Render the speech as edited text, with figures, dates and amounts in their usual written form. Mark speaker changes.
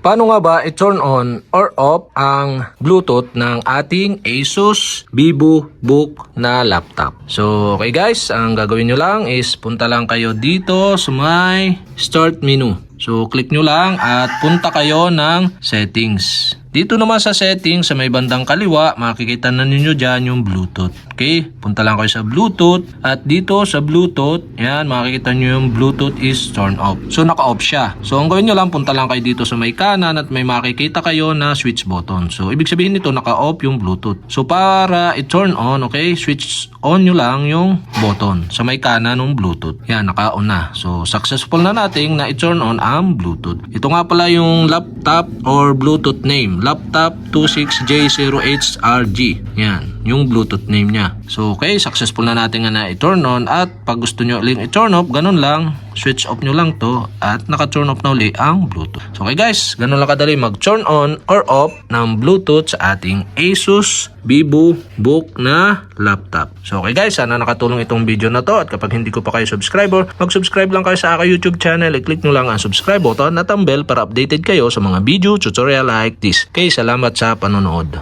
Speaker 1: Paano nga ba i-turn on or off ang Bluetooth ng ating Asus VivoBook na laptop? So, okay guys, ang gagawin nyo lang is punta lang kayo dito sa may Start menu. So, click nyo lang at punta kayo ng Settings. Dito naman sa settings, sa may bandang kaliwa, makikita na ninyo dyan yung Bluetooth. Okay? Punta lang kayo sa Bluetooth. At dito sa Bluetooth, yan, makikita nyo yung Bluetooth is turn off. So, naka-off siya. So, ang gawin nyo lang, punta lang kayo dito sa may kanan at may makikita kayo na switch button. So, ibig sabihin nito, naka-off yung Bluetooth. So, para i-turn on, okay, switch on nyo lang yung button sa may kanan ng Bluetooth. Yan, naka-on na. So, successful na nating na i-turn on ang Bluetooth. Ito nga pala yung laptop or Bluetooth name. Laptop 26J0HRG. Yan, yung Bluetooth name niya. So, okay, successful na natin nga na i-turn on at pag gusto nyo ulit i-turn off, ganun lang, switch off nyo lang to at naka-turn off na ulit ang Bluetooth. So, okay guys, ganun lang kadali mag-turn on or off ng Bluetooth sa ating Asus VivoBook na laptop. So, okay guys, sana nakatulong itong video na to at kapag hindi ko pa kayo subscriber, mag-subscribe lang kayo sa aking YouTube channel. I-click nyo lang ang subscribe button at ang bell para updated kayo sa mga video tutorial like this. Okay, salamat sa panonood.